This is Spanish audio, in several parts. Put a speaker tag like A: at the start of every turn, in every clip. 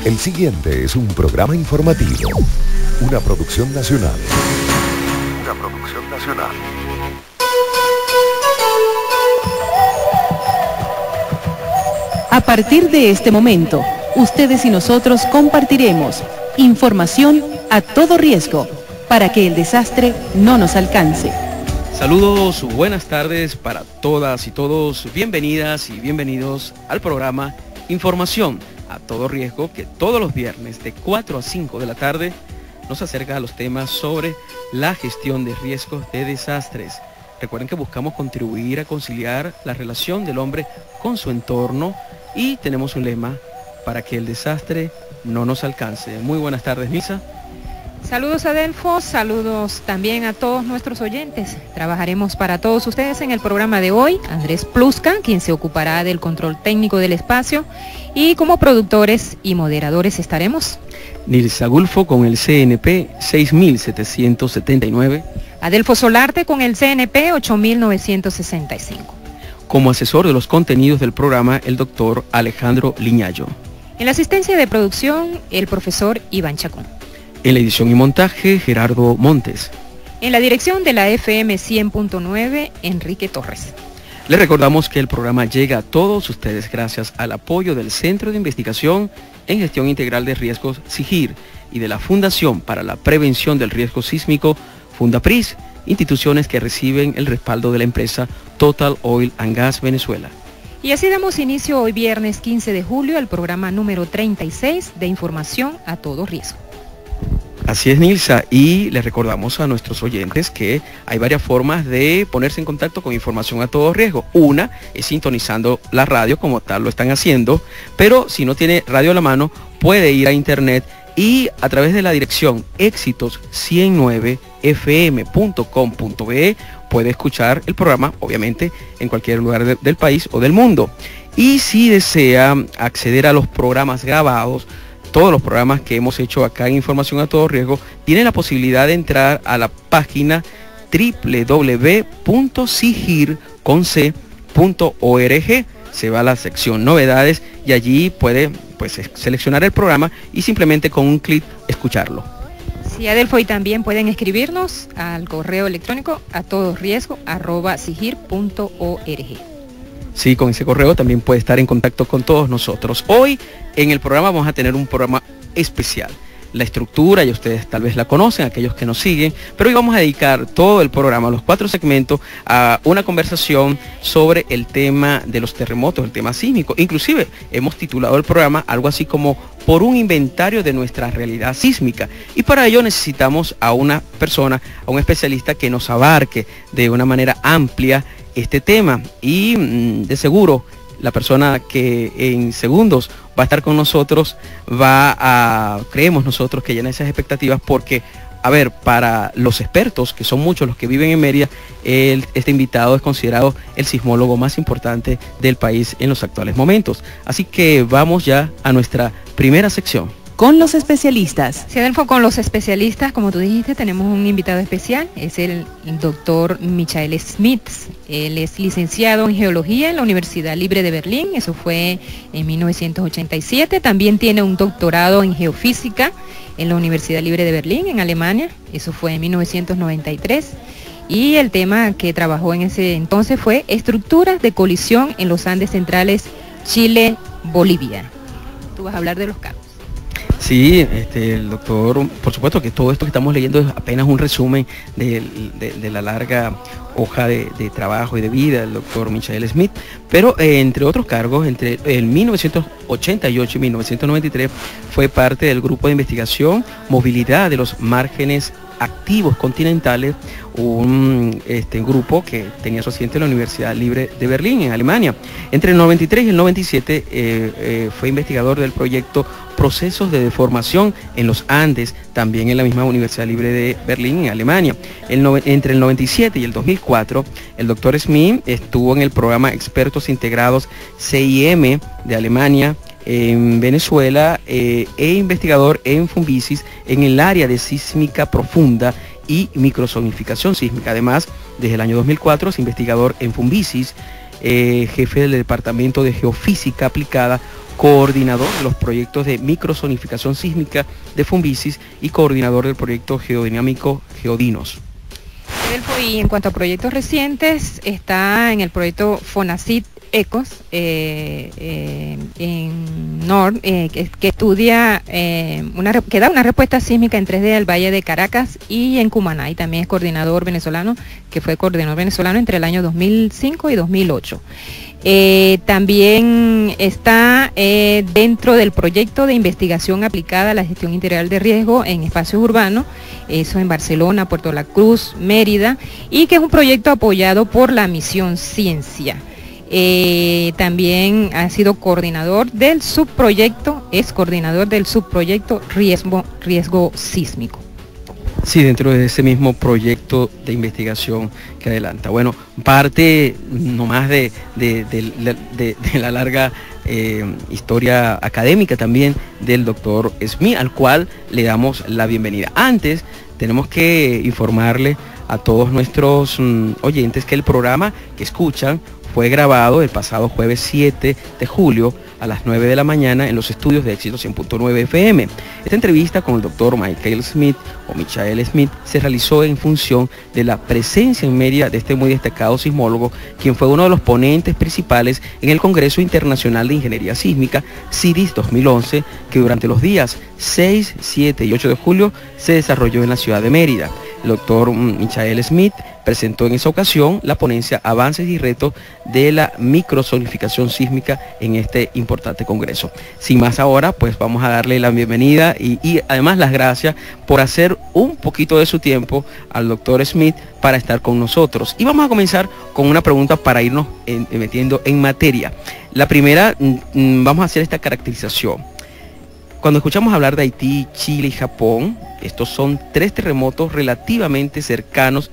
A: El siguiente es un programa informativo, una producción nacional.
B: A partir de este momento, ustedes y nosotros compartiremos información a todo riesgo para que el desastre no nos alcance.
C: Saludos, buenas tardes para todas y todos. Bienvenidas y bienvenidos al programa Información a todo riesgo, que todos los viernes de 4 a 5 de la tarde nos acerca a los temas sobre la gestión de riesgos de desastres. Recuerden que buscamos contribuir a conciliar la relación del hombre con su entorno y tenemos un lema: para que el desastre no nos alcance. Muy buenas tardes, Misa.
D: Saludos, Adelfo, saludos también a todos nuestros oyentes. Trabajaremos para todos ustedes en el programa de hoy. Andrés Plusca, quien se ocupará del control técnico del espacio, y como productores y moderadores estaremos
C: Nilsa Gulfo con el CNP 6779.
D: Adelfo Solarte con el CNP 8965.
C: Como asesor de los contenidos del programa, el doctor Alejandro Liñayo.
D: En la asistencia de producción, el profesor Iván Chacón.
C: En la edición y montaje, Gerardo Montes.
D: En la dirección de la FM 100.9, Enrique Torres.
C: Les recordamos que el programa llega a todos ustedes gracias al apoyo del Centro de Investigación en Gestión Integral de Riesgos, SIGIR, y de la Fundación para la Prevención del Riesgo Sísmico, Fundapris, instituciones que reciben el respaldo de la empresa Total Oil and Gas Venezuela.
D: Y así damos inicio hoy viernes 15 de julio al programa número 36 de Información a todo riesgo.
C: Así es, Nilsa, y les recordamos a nuestros oyentes que hay varias formas de ponerse en contacto con Información a todo riesgo. Una es sintonizando la radio, como tal lo están haciendo, pero si no tiene radio a la mano, puede ir a internet y a través de la dirección éxitos109fm.com.be puede escuchar el programa, obviamente, en cualquier lugar del país o del mundo. Y si desea acceder a los programas grabados, todos los programas que hemos hecho acá en Información a todo riesgo, tienen la posibilidad de entrar a la página www.sigir.org. Se va a la sección novedades y allí puede seleccionar el programa y simplemente con un clic escucharlo.
D: Sí, Adelfo, y también pueden escribirnos al correo electrónico a todoriesgo@sigir.org.
C: Sí, con ese correo también puede estar en contacto con todos nosotros. Hoy en el programa vamos a tener un programa especial. La estructura, ya ustedes tal vez la conocen, aquellos que nos siguen, pero hoy vamos a dedicar todo el programa, los 4 segmentos, a una conversación sobre el tema de los terremotos, el tema sísmico. Inclusive hemos titulado el programa algo así como por un inventario de nuestra realidad sísmica. Y para ello necesitamos a una persona, a un especialista que nos abarque de una manera amplia este tema, y de seguro la persona que en segundos va a estar con nosotros creemos nosotros que llena esas expectativas, porque, a ver, para los expertos, que son muchos los que viven en Mérida, este invitado es considerado el sismólogo más importante del país en los actuales momentos. Así que vamos ya a nuestra primera sección.
B: Con los especialistas.
D: Sí, Adelfo, con los especialistas, como tú dijiste, tenemos un invitado especial, es el doctor Michael Smith. Él es licenciado en Geología en la Universidad Libre de Berlín, eso fue en 1987. También tiene un doctorado en Geofísica en la Universidad Libre de Berlín, en Alemania, eso fue en 1993. Y el tema que trabajó en ese entonces fue estructuras de colisión en los Andes centrales, Chile-Bolivia. Tú vas a hablar de los casos.
C: Sí, el doctor, por supuesto que todo esto que estamos leyendo es apenas un resumen de la larga hoja de trabajo y de vida del doctor Michael Smith, pero entre otros cargos, entre el 1988 y 1993 fue parte del grupo de investigación Movilidad de los Márgenes Activos Continentales, un grupo que tenía su asiento en la Universidad Libre de Berlín, en Alemania. Entre el 93 y el 97 fue investigador del proyecto Procesos de Deformación en los Andes, también en la misma Universidad Libre de Berlín, en Alemania. Entre el 97 y el 2004, el doctor Smith estuvo en el programa Expertos Integrados CIM de Alemania, en Venezuela, e investigador en Funvisis en el área de sísmica profunda y microzonificación sísmica. Además, desde el año 2004 es investigador en Funvisis, jefe del Departamento de Geofísica Aplicada, coordinador de los proyectos de microzonificación sísmica de Funvisis y coordinador del proyecto geodinámico Geodinos.
D: Y en cuanto a proyectos recientes, está en el proyecto Fonacit Ecos en NOR, que estudia, que da una respuesta sísmica en 3D al Valle de Caracas y en Cumaná, y también es coordinador venezolano, que fue coordinador venezolano entre el año 2005 y 2008. También está dentro del proyecto de investigación aplicada a la gestión integral de riesgo en espacios urbanos, eso en Barcelona, Puerto La Cruz, Mérida, y que es un proyecto apoyado por la Misión Ciencia. También ha sido coordinador del subproyecto, es coordinador del subproyecto riesgo sísmico.
C: Sí, dentro de ese mismo proyecto de investigación que adelanta. Bueno, parte nomás de la larga historia académica también del doctor Smith, al cual le damos la bienvenida. Antes, tenemos que informarle a todos nuestros oyentes que el programa que escuchan fue grabado el pasado jueves 7 de julio a las 9 de la mañana en los estudios de Éxito 100.9 FM. Esta entrevista con el doctor Michael Smith o Michael Smith se realizó en función de la presencia en Mérida de este muy destacado sismólogo, quien fue uno de los ponentes principales en el Congreso Internacional de Ingeniería Sísmica, CIDIS 2011, que durante los días 6, 7 y 8 de julio se desarrolló en la ciudad de Mérida. El doctor Michael Smith presentó en esa ocasión la ponencia Avances y Retos de la Microzonificación Sísmica en este importante congreso. Sin más ahora, pues vamos a darle la bienvenida y además las gracias por hacer un poquito de su tiempo al doctor Smith para estar con nosotros. Y vamos a comenzar con una pregunta para irnos metiendo en materia. La primera, vamos a hacer esta caracterización. Cuando escuchamos hablar de Haití, Chile y Japón, estos son 3 terremotos relativamente cercanos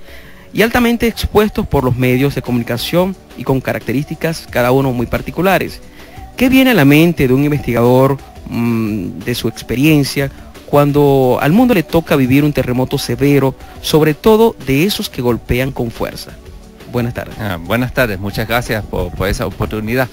C: y altamente expuestos por los medios de comunicación y con características cada uno muy particulares. ¿Qué viene a la mente de un investigador de su experiencia cuando al mundo le toca vivir un terremoto severo, sobre todo de esos que golpean con fuerza? Buenas tardes.
E: Buenas tardes, muchas gracias por esa oportunidad.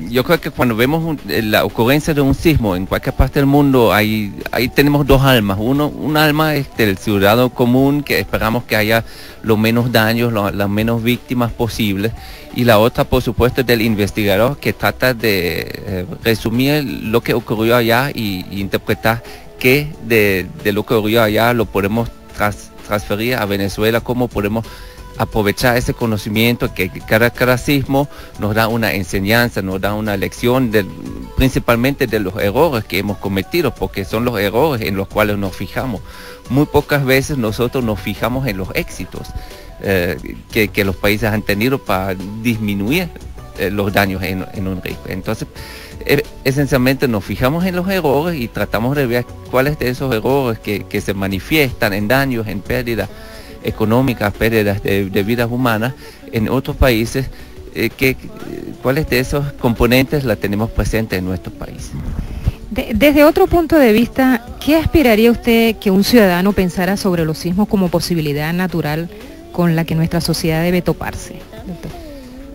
E: Yo creo que cuando vemos la ocurrencia de un sismo en cualquier parte del mundo, ahí tenemos 2 almas. Un alma es del ciudadano común, que esperamos que haya los menos daños, las menos víctimas posibles, y la otra, por supuesto, es del investigador, que trata de resumir lo que ocurrió allá y interpretar qué de lo que ocurrió allá lo podemos transferir a Venezuela, cómo podemos aprovechar ese conocimiento que cada sismo nos da una enseñanza, nos da una lección principalmente de los errores que hemos cometido, porque son los errores en los cuales nos fijamos. Muy pocas veces nosotros nos fijamos en los éxitos que los países han tenido para disminuir los daños en un riesgo. Entonces, esencialmente nos fijamos en los errores y tratamos de ver cuáles de esos errores que se manifiestan en daños, en pérdidas económicas, pérdidas de vidas humanas en otros países, cuáles de esos componentes la tenemos presente en nuestro país.
D: Desde otro punto de vista, ¿qué aspiraría usted que un ciudadano pensara sobre los sismos como posibilidad natural con la que nuestra sociedad debe toparse, doctor?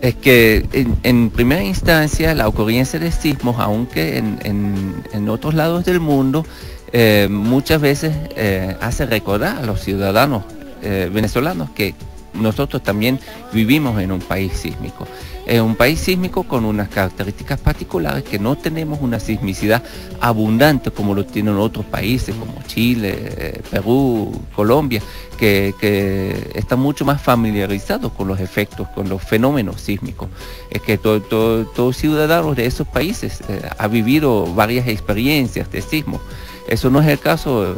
E: Es que en primera instancia la ocurrencia de sismos, aunque en otros lados del mundo, muchas veces hace recordar a los ciudadanos venezolanos que nosotros también vivimos en un país sísmico. Es un país sísmico con unas características particulares, que no tenemos una sismicidad abundante como lo tienen otros países como Chile, Perú, Colombia, que están mucho más familiarizados con los efectos, con los fenómenos sísmicos. Es que todo ciudadano de esos países ha vivido varias experiencias de sismo. Eso no es el caso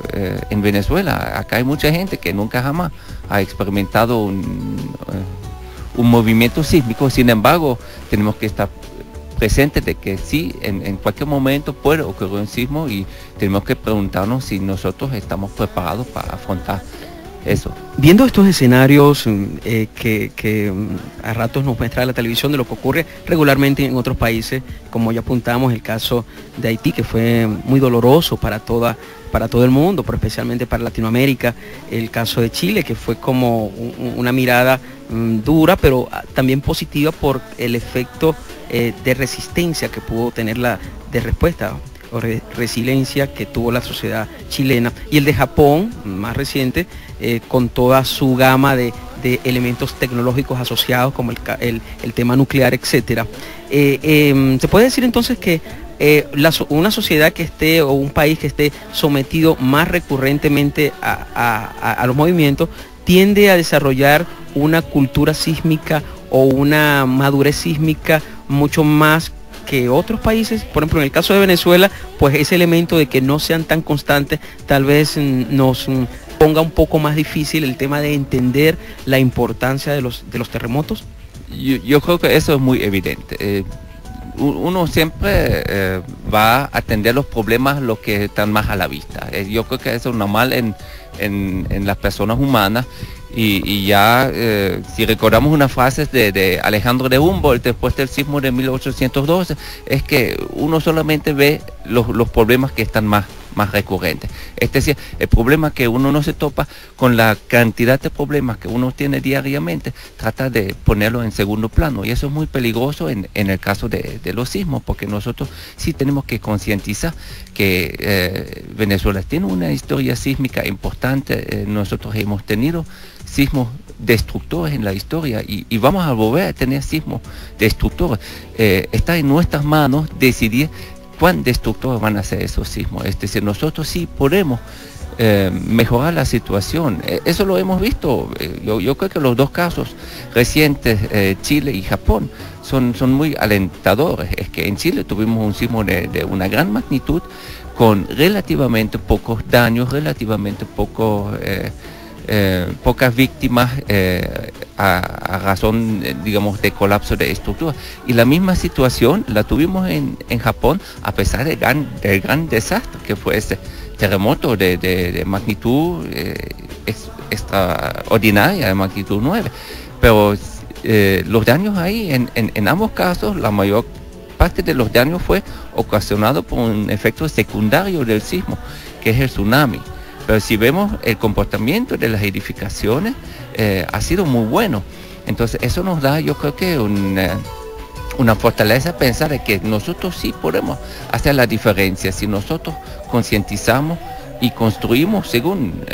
E: en Venezuela. Acá hay mucha gente que nunca jamás ha experimentado un movimiento sísmico. Sin embargo, tenemos que estar presentes de que sí, en cualquier momento puede ocurrir un sismo, y tenemos que preguntarnos si nosotros estamos preparados para afrontar eso.
C: Viendo estos escenarios que a ratos nos muestra la televisión de lo que ocurre regularmente en otros países, como ya apuntamos el caso de Haití, que fue muy doloroso para todo el mundo, pero especialmente para Latinoamérica, el caso de Chile, que fue como una mirada dura, pero también positiva por el efecto de resistencia que pudo tener de respuesta o resiliencia que tuvo la sociedad chilena, y el de Japón, más reciente, con toda su gama de elementos tecnológicos asociados como el tema nuclear, etcétera. Se puede decir entonces que una sociedad que esté, o un país que esté sometido más recurrentemente a los movimientos, tiende a desarrollar una cultura sísmica o una madurez sísmica mucho más que otros países. Por ejemplo, en el caso de Venezuela, pues ese elemento de que no sean tan constantes tal vez nos ponga un poco más difícil el tema de entender la importancia de los terremotos.
E: Yo creo que eso es muy evidente. Uno siempre va a atender los problemas los que están más a la vista. Yo creo que eso es normal en las personas humanas, y ya si recordamos unas frases de Alejandro de Humboldt después del sismo de 1812, es que uno solamente ve los problemas que están más recurrentes. Es decir, el problema que uno no se topa con la cantidad de problemas que uno tiene diariamente, trata de ponerlo en segundo plano, y eso es muy peligroso en el caso de los sismos, porque nosotros sí tenemos que concientizar que Venezuela tiene una historia sísmica importante. Nosotros hemos tenido sismos destructores en la historia, y vamos a volver a tener sismos destructores. Está en nuestras manos decidir cuán destructores van a ser esos sismos. Es decir, nosotros sí podemos mejorar la situación. Eso lo hemos visto. Yo creo que los dos casos recientes, Chile y Japón, son muy alentadores. Es que en Chile tuvimos un sismo de una gran magnitud, con relativamente pocos daños, relativamente pocas víctimas a razón, digamos, de colapso de estructura. Y la misma situación la tuvimos en Japón, a pesar del gran desastre que fue ese terremoto de magnitud extraordinaria, de magnitud 9. Pero los daños ahí, en ambos casos, la mayor parte de los daños fue ocasionado por un efecto secundario del sismo, que es el tsunami. Pero si vemos el comportamiento de las edificaciones, ha sido muy bueno. Entonces eso nos da, yo creo que una fortaleza pensar de que nosotros sí podemos hacer la diferencia. Si nosotros concientizamos y construimos según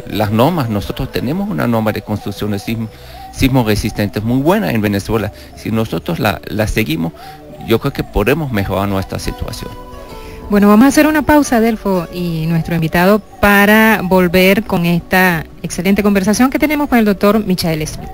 E: las normas. Nosotros tenemos una norma de construcción de sismo resistentes muy buena en Venezuela. Si nosotros la seguimos, yo creo que podemos mejorar nuestra situación.
D: Bueno, vamos a hacer una pausa, Adelfo, y nuestro invitado, para volver con esta excelente conversación que tenemos con el doctor Michael Smith.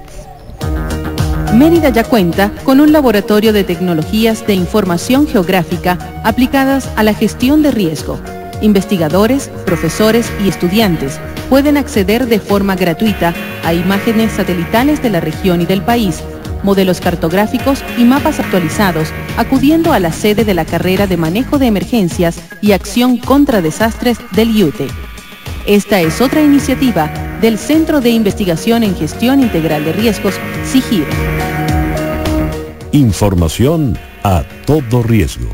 B: Mérida ya cuenta con un laboratorio de tecnologías de información geográfica aplicadas a la gestión de riesgo. Investigadores, profesores y estudiantes pueden acceder de forma gratuita a imágenes satelitales de la región y del país, modelos cartográficos y mapas actualizados, acudiendo a la sede de la carrera de Manejo de Emergencias y Acción contra Desastres del IUTE. Esta es otra iniciativa del Centro de Investigación en Gestión Integral de Riesgos, CIGIR.
A: Información a todo riesgo.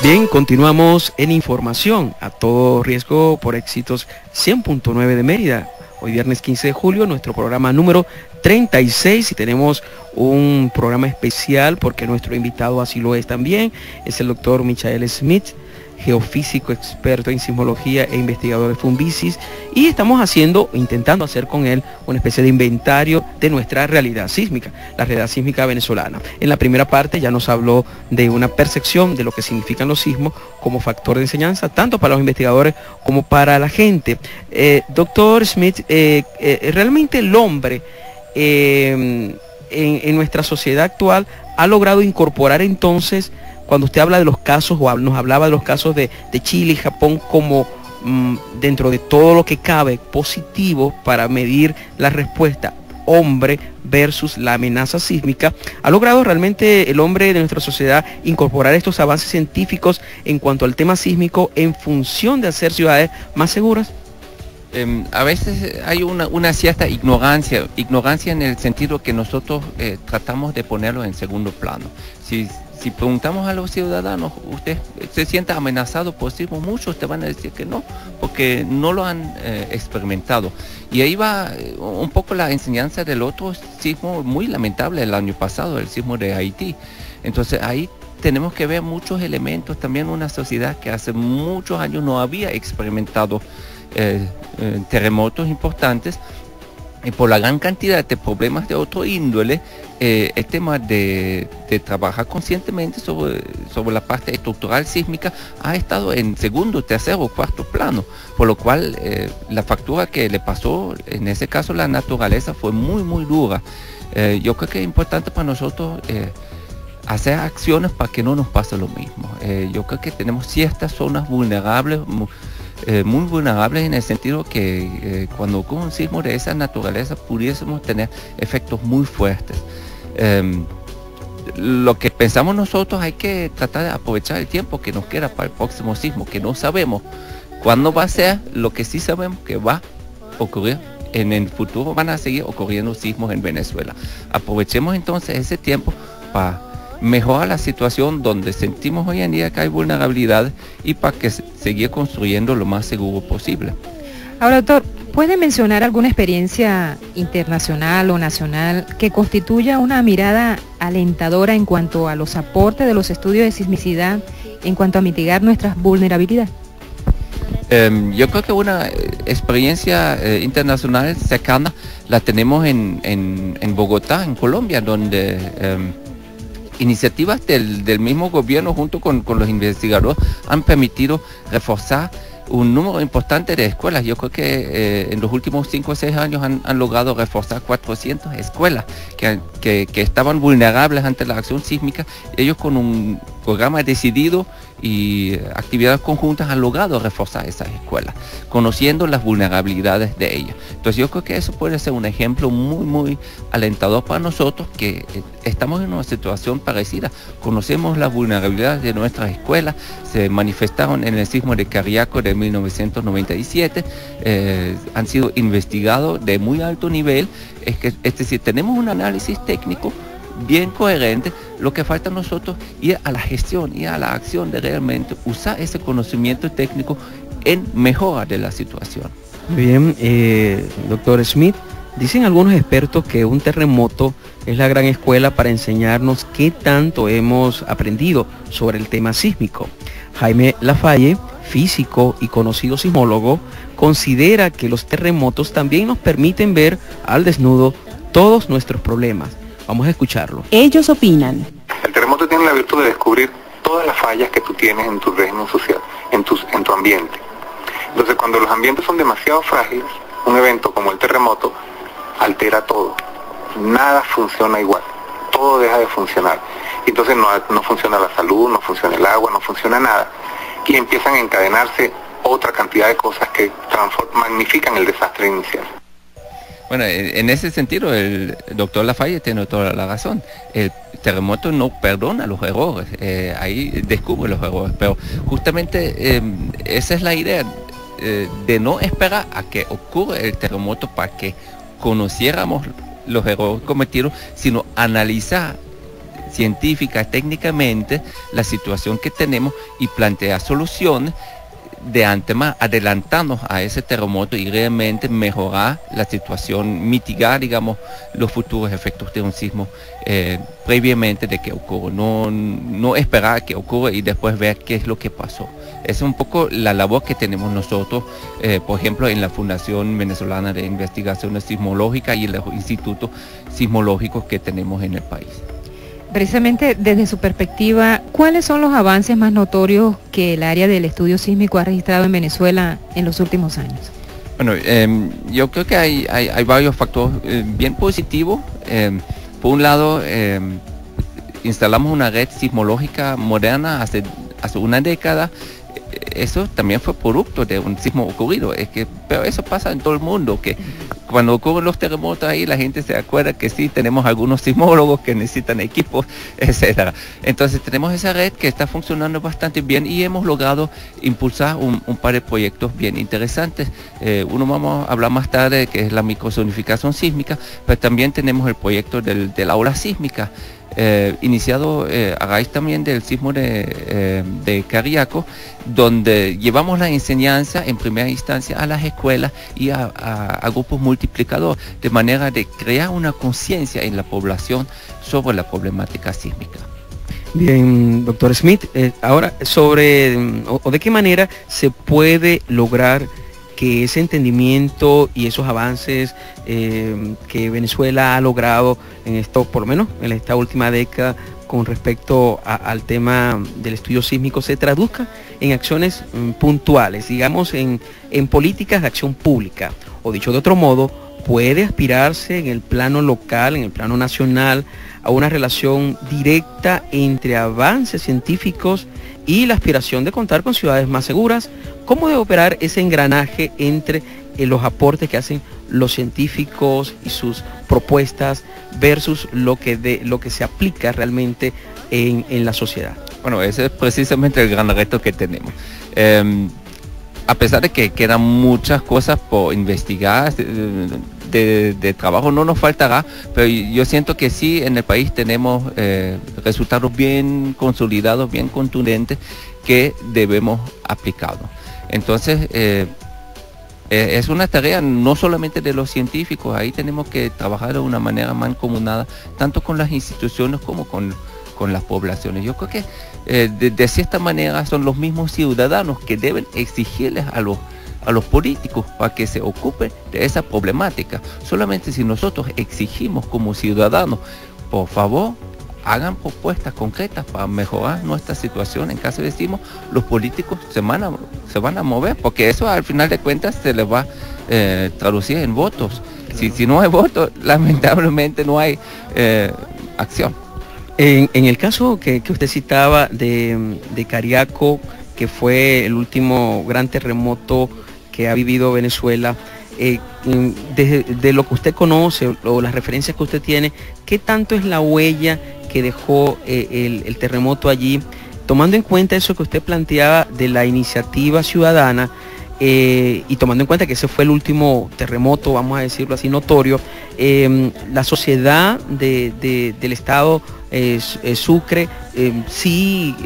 C: Bien, continuamos en Información a todo riesgo por Éxitos 100.9 de Mérida. Hoy viernes 15 de julio, nuestro programa número 36, y tenemos un programa especial porque nuestro invitado así lo es también. Es el doctor Michael Smith, geofísico experto en sismología e investigador de Funvisis, y estamos intentando hacer con él una especie de inventario de nuestra realidad sísmica, la realidad sísmica venezolana. En la primera parte ya nos habló de una percepción de lo que significan los sismos como factor de enseñanza, tanto para los investigadores como para la gente. Doctor Smith, realmente el hombre en nuestra sociedad actual ha logrado incorporar entonces, cuando usted habla de los casos, o nos hablaba de los casos de Chile y Japón como dentro de todo lo que cabe positivo para medir la respuesta hombre versus la amenaza sísmica, ¿ha logrado realmente el hombre de nuestra sociedad incorporar estos avances científicos en cuanto al tema sísmico en función de hacer ciudades más seguras?
E: A veces hay una cierta ignorancia en el sentido que nosotros tratamos de ponerlo en segundo plano. Si preguntamos a los ciudadanos, ¿usted se siente amenazado por sismo? Muchos te van a decir que no, porque no lo han experimentado. Y ahí va un poco la enseñanza del otro sismo muy lamentable el año pasado, el sismo de Haití. Entonces ahí tenemos que ver muchos elementos, también una sociedad que hace muchos años no había experimentado terremotos importantes, y por la gran cantidad de problemas de otro índole, el tema de trabajar conscientemente sobre la parte estructural sísmica ha estado en segundo, tercero o cuarto plano, por lo cual la factura que le pasó, en ese caso la naturaleza, fue muy dura. Yo creo que es importante para nosotros hacer acciones para que no nos pase lo mismo. Yo creo que tenemos ciertas zonas vulnerables, muy vulnerables, en el sentido que cuando ocurre un sismo de esa naturaleza pudiésemos tener efectos muy fuertes. Lo que pensamos nosotros, hay que tratar de aprovechar el tiempo que nos queda para el próximo sismo, que no sabemos cuándo va a ser. Lo que sí sabemos que va a ocurrir en el futuro, van a seguir ocurriendo sismos en Venezuela. Aprovechemos entonces ese tiempo para mejorar la situación donde sentimos hoy en día que hay vulnerabilidades, y para que seguir construyendo lo más seguro posible.
D: Ahora, doctor, ¿puede mencionar alguna experiencia internacional o nacional que constituya una mirada alentadora en cuanto a los aportes de los estudios de sismicidad en cuanto a mitigar nuestras vulnerabilidades?
E: Yo creo que una experiencia internacional cercana la tenemos en Bogotá, en Colombia, donde iniciativas del mismo gobierno junto con los investigadores han permitido reforzar un número importante de escuelas. Yo creo que en los últimos 5 o 6 años han logrado reforzar 400 escuelas que estaban vulnerables ante la acción sísmica. Ellos, con un programa decidido y actividades conjuntas, han logrado reforzar esas escuelas, conociendo las vulnerabilidades de ellas. Entonces yo creo que eso puede ser un ejemplo muy alentador para nosotros, que estamos en una situación parecida. Conocemos las vulnerabilidades de nuestras escuelas, se manifestaron en el sismo de Cariaco de 1997, han sido investigados de muy alto nivel. Es decir, tenemos un análisis técnico bien coherente. Lo que falta a nosotros ir a la gestión y a la acción de realmente usar ese conocimiento técnico en mejora de la situación.
C: Bien, doctor Smith, dicen algunos expertos que un terremoto es la gran escuela para enseñarnos qué tanto hemos aprendido sobre el tema sísmico. Jaime Lafaye, físico y conocido sismólogo, considera que los terremotos también nos permiten ver al desnudo todos nuestros problemas. Vamos a escucharlo.
B: Ellos opinan.
F: El terremoto tiene la virtud de descubrir todas las fallas que tú tienes en tu régimen social, en tu ambiente. Entonces, cuando los ambientes son demasiado frágiles, un evento como el terremoto altera todo. Nada funciona igual. Todo deja de funcionar. Entonces no funciona la salud, no funciona el agua, no funciona nada. Y empiezan a encadenarse otra cantidad de cosas que magnifican el desastre inicial.
E: Bueno, en ese sentido el doctor Lafaye tiene toda la razón. El terremoto no perdona los errores, ahí descubre los errores, pero justamente esa es la idea, de no esperar a que ocurra el terremoto para que conociéramos los errores cometidos, sino analizar científica, técnicamente, la situación que tenemos y plantear soluciones de antemano, adelantarnos a ese terremoto y realmente mejorar la situación, mitigar, digamos, los futuros efectos de un sismo previamente de que ocurra, no esperar a que ocurra y después ver qué es lo que pasó. Es un poco la labor que tenemos nosotros, por ejemplo, en la Fundación Venezolana de Investigaciones Sismológicas y en los institutos sismológicos que tenemos en el país.
D: Precisamente desde su perspectiva, ¿cuáles son los avances más notorios que el área del estudio sísmico ha registrado en Venezuela en los últimos años?
E: Bueno, yo creo que hay varios factores bien positivos. Por un lado, instalamos una red sismológica moderna hace una década. Eso también fue producto de un sismo ocurrido, pero eso pasa en todo el mundo, que cuando ocurren los terremotos ahí la gente se acuerda que sí, tenemos algunos sismólogos que necesitan equipos, etcétera. Entonces tenemos esa red que está funcionando bastante bien y hemos logrado impulsar un par de proyectos bien interesantes. Uno vamos a hablar más tarde, que es la microzonificación sísmica, pero también tenemos el proyecto del aula sísmica, iniciado a raíz también del sismo de Cariaco, donde llevamos la enseñanza en primera instancia a las escuelas y a grupos multiplicadores, de manera de crear una conciencia en la población sobre la problemática sísmica.
C: Bien, doctor Smith, ahora sobre, o de qué manera se puede lograr que ese entendimiento y esos avances que Venezuela ha logrado en esto, por lo menos en esta última década, con respecto al tema del estudio sísmico, se traduzca en acciones puntuales, digamos en políticas de acción pública, o dicho de otro modo, puede aspirarse en el plano local, en el plano nacional, a una relación directa entre avances científicos y la aspiración de contar con ciudades más seguras. ¿Cómo debe operar ese engranaje entre los aportes que hacen los científicos y sus propuestas versus lo que se aplica realmente en la sociedad?
E: Bueno, ese es precisamente el gran reto que tenemos. A pesar de que quedan muchas cosas por investigar, de trabajo no nos faltará, pero yo siento que sí en el país tenemos resultados bien consolidados, bien contundentes, que debemos aplicarlos. Entonces, es una tarea no solamente de los científicos, ahí tenemos que trabajar de una manera mancomunada, tanto con las instituciones como con las poblaciones. Yo creo que de cierta manera son los mismos ciudadanos que deben exigirles a los políticos para que se ocupen de esa problemática. Solamente si nosotros exigimos como ciudadanos, por favor, hagan propuestas concretas para mejorar nuestra situación. En caso decimos, los políticos se van a mover, porque eso al final de cuentas se les va a traducir en votos. Si no hay votos, lamentablemente no hay acción.
C: En el caso que usted citaba de Cariaco, que fue el último gran terremoto que ha vivido Venezuela, de lo que usted conoce o las referencias que usted tiene, ¿qué tanto es la huella que dejó el terremoto allí, tomando en cuenta eso que usted planteaba de la iniciativa ciudadana y tomando en cuenta que ese fue el último terremoto, vamos a decirlo así, notorio? La sociedad del estado Sucre sí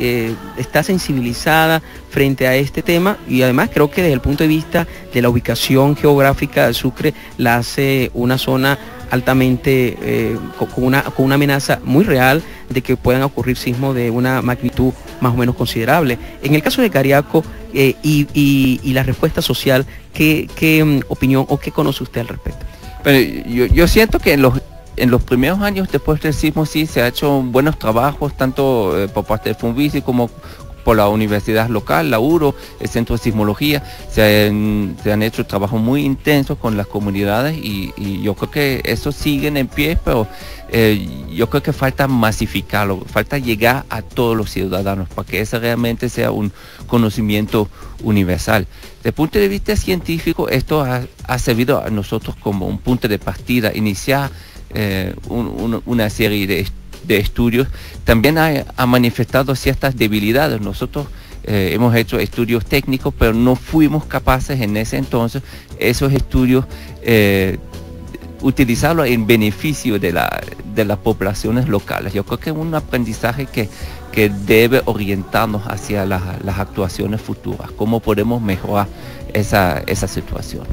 C: está sensibilizada frente a este tema, y además creo que desde el punto de vista de la ubicación geográfica de Sucre la hace una zona altamente con una amenaza muy real de que puedan ocurrir sismos de una magnitud más o menos considerable. En el caso de Cariaco y la respuesta social, ¿qué opinión o qué conoce usted al respecto?
E: Pero yo siento que en los primeros años después del sismo sí se ha hecho buenos trabajos, tanto por parte del FUNVISI como por la universidad local, la URO, el Centro de Sismología. Se han hecho trabajos muy intensos con las comunidades y yo creo que eso sigue en pie, pero yo creo que falta masificarlo, falta llegar a todos los ciudadanos para que ese realmente sea un conocimiento universal. Desde el punto de vista científico, esto ha servido a nosotros como un punto de partida, iniciar una serie de estudios. También ha manifestado ciertas debilidades. Nosotros hemos hecho estudios técnicos, pero no fuimos capaces en ese entonces esos estudios utilizarlos en beneficio de las poblaciones locales. Yo creo que es un aprendizaje que debe orientarnos hacia las actuaciones futuras, cómo podemos mejorar esa situación.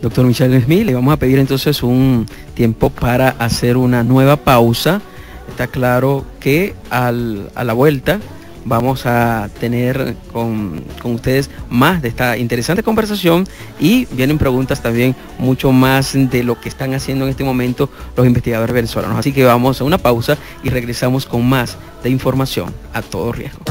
C: Doctor Michael Smith, le vamos a pedir entonces un tiempo para hacer una nueva pausa. Está claro que a la vuelta vamos a tener con ustedes más de esta interesante conversación, y vienen preguntas también mucho más de lo que están haciendo en este momento los investigadores venezolanos. Así que vamos a una pausa y regresamos con más de información a todo riesgo.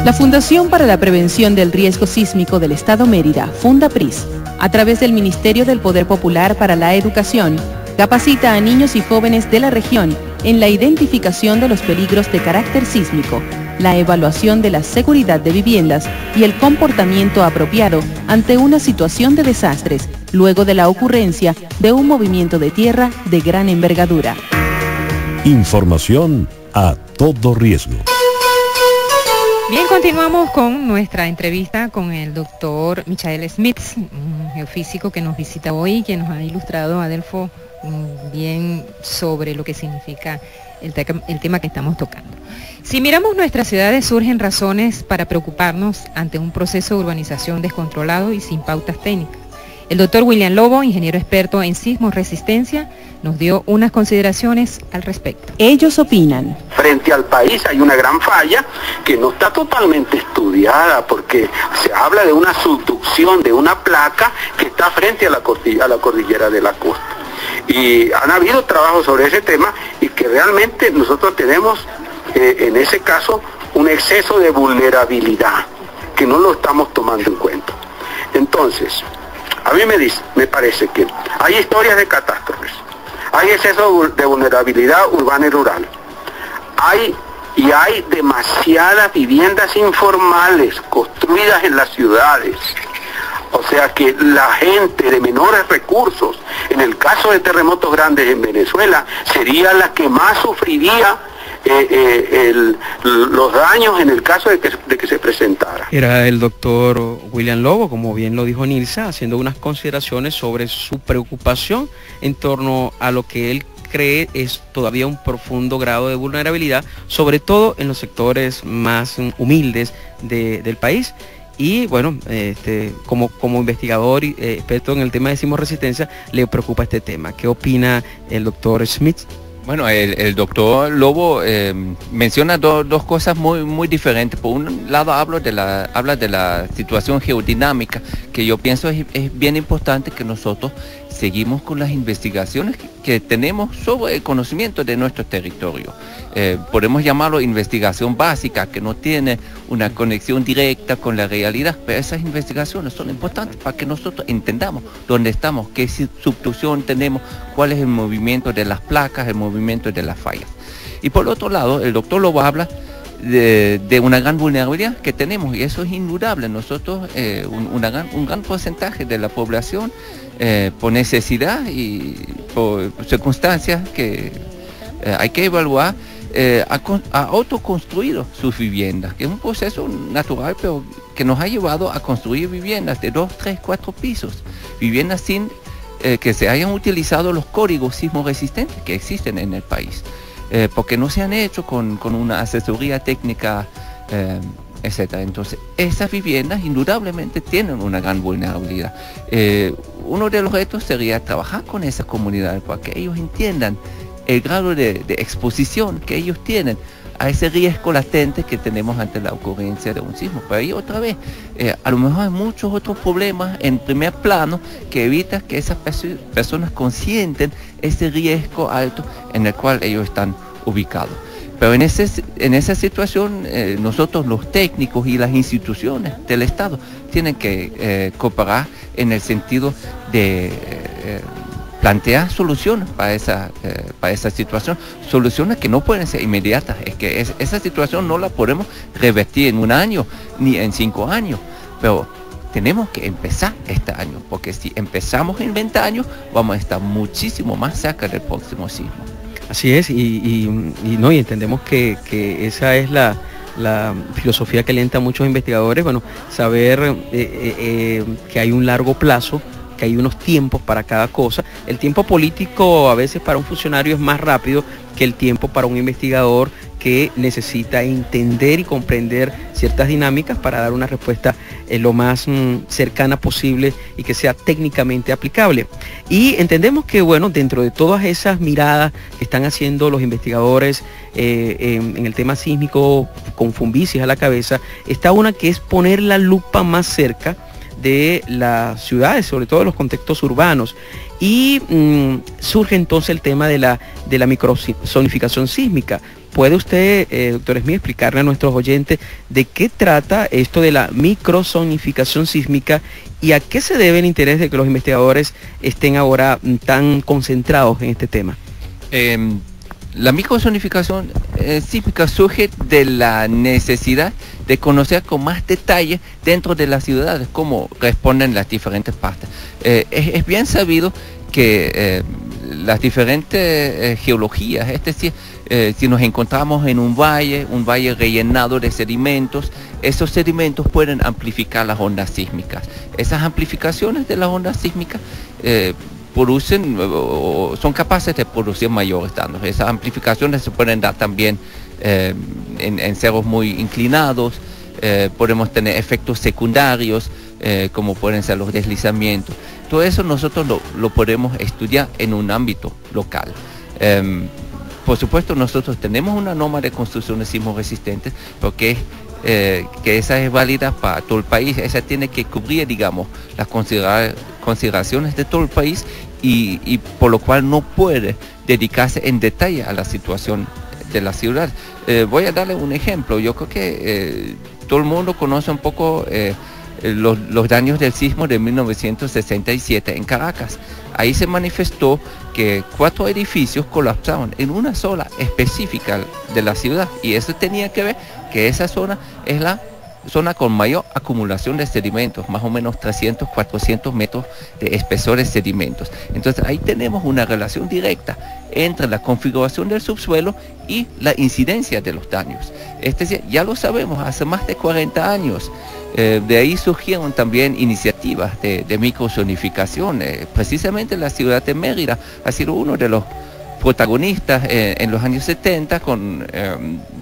B: La Fundación para la Prevención del Riesgo Sísmico del Estado Mérida, Fundapris, a través del Ministerio del Poder Popular para la Educación, capacita a niños y jóvenes de la región en la identificación de los peligros de carácter sísmico, la evaluación de la seguridad de viviendas y el comportamiento apropiado ante una situación de desastres, luego de la ocurrencia de un movimiento de tierra de gran envergadura.
A: Información a todo riesgo.
D: Bien, continuamos con nuestra entrevista con el doctor Michael Smith, un geofísico que nos visita hoy y que nos ha ilustrado, Adelfo, bien sobre lo que significa el tema que estamos tocando. Si miramos nuestras ciudades, surgen razones para preocuparnos ante un proceso de urbanización descontrolado y sin pautas técnicas. El doctor William Lobo, ingeniero experto en sismo resistencia, nos dio unas consideraciones al respecto.
B: Ellos opinan.
G: Frente al país hay una gran falla que no está totalmente estudiada, porque se habla de una subducción de una placa que está frente a la cordillera de la costa. Y han habido trabajos sobre ese tema y que realmente nosotros tenemos en ese caso un exceso de vulnerabilidad que no lo estamos tomando en cuenta. Entonces, a mí me parece que hay historias de catástrofes, hay exceso de vulnerabilidad urbana y rural, hay demasiadas viviendas informales construidas en las ciudades. O sea que la gente de menores recursos, en el caso de terremotos grandes en Venezuela, sería la que más sufriría los daños en el caso de que se presentara.
C: Era el doctor William Lobo, como bien lo dijo Nilsa, haciendo unas consideraciones sobre su preocupación en torno a lo que él cree es todavía un profundo grado de vulnerabilidad, sobre todo en los sectores más humildes del país. Y bueno, como investigador y experto en el tema de sismoresistencia, le preocupa este tema. ¿Qué opina el doctor Smith?
E: Bueno, el doctor Lobo menciona dos cosas muy diferentes. Por un lado habla de la situación geodinámica, que yo pienso es bien importante que nosotros seguimos con las investigaciones que tenemos sobre el conocimiento de nuestro territorio. Podemos llamarlo investigación básica, que no tiene una conexión directa con la realidad, pero esas investigaciones son importantes para que nosotros entendamos dónde estamos, qué subducción tenemos, cuál es el movimiento de las placas, el movimiento de las fallas. Y por otro lado, el doctor Lobo habla de una gran vulnerabilidad que tenemos, y eso es indudable. Nosotros, un gran porcentaje de la población, por necesidad y por circunstancias que hay que evaluar, ha autoconstruido sus viviendas, que es un proceso natural, pero que nos ha llevado a construir viviendas de 2, 3, 4 pisos, viviendas sin que se hayan utilizado los códigos sismoresistentes que existen en el país, porque no se han hecho con una asesoría técnica, etc. Entonces, esas viviendas indudablemente tienen una gran vulnerabilidad. Uno de los retos sería trabajar con esas comunidades para que ellos entiendan el grado de exposición que ellos tienen a ese riesgo latente que tenemos ante la ocurrencia de un sismo. Pero ahí otra vez, a lo mejor hay muchos otros problemas en primer plano que evitan que esas personas consienten ese riesgo alto en el cual ellos están ubicados. Pero en esa situación, nosotros los técnicos y las instituciones del Estado tienen que cooperar en el sentido de plantear soluciones para esa situación, soluciones que no pueden ser inmediatas. Es que esa situación no la podemos revertir en 1 año ni en 5 años, pero tenemos que empezar este año, porque si empezamos en 20 años vamos a estar muchísimo más cerca del próximo sismo.
C: Así es, y entendemos que esa es la filosofía que alienta a muchos investigadores, bueno, saber que hay un largo plazo, que hay unos tiempos para cada cosa. El tiempo político a veces para un funcionario es más rápido que el tiempo para un investigador que necesita entender y comprender ciertas dinámicas para dar una respuesta lo más cercana posible y que sea técnicamente aplicable. Y entendemos que, bueno, dentro de todas esas miradas que están haciendo los investigadores en el tema sísmico, con Fumbisis a la cabeza, está una que es poner la lupa más cerca de las ciudades, sobre todo de los contextos urbanos, y surge entonces el tema de la microzonificación sísmica. ¿Puede usted, doctor Smith, explicarle a nuestros oyentes de qué trata esto de la microzonificación sísmica y a qué se debe el interés de que los investigadores estén ahora tan concentrados en este tema?
E: La microzonificación sísmica surge de la necesidad de conocer con más detalle dentro de las ciudades cómo responden las diferentes partes. Es bien sabido que las diferentes geologías, es decir, si nos encontramos en un valle rellenado de sedimentos, esos sedimentos pueden amplificar las ondas sísmicas. Esas amplificaciones de las ondas sísmicas son capaces de producir mayores daños. Esas amplificaciones se pueden dar también en cerros muy inclinados. Podemos tener efectos secundarios, como pueden ser los deslizamientos. Todo eso nosotros lo podemos estudiar en un ámbito local. Por supuesto, nosotros tenemos una norma de construcciones sismo resistentes, porque que esa es válida para todo el país. Esa tiene que cubrir, digamos, las consideraciones de todo el país y por lo cual no puede dedicarse en detalle a la situación de la ciudad. Voy a darle un ejemplo. Yo creo que todo el mundo conoce un poco los daños del sismo de 1967 en Caracas. Ahí se manifestó que 4 edificios colapsaron en una zona específica de la ciudad, y eso tenía que ver que esa zona es la zona con mayor acumulación de sedimentos, más o menos 300, 400 metros de espesor de sedimentos. Entonces ahí tenemos una relación directa entre la configuración del subsuelo y la incidencia de los daños. Es decir, ya lo sabemos, hace más de 40 años. De ahí surgieron también iniciativas de microzonificación. Precisamente la ciudad de Mérida ha sido uno de los protagonistas en los años 70,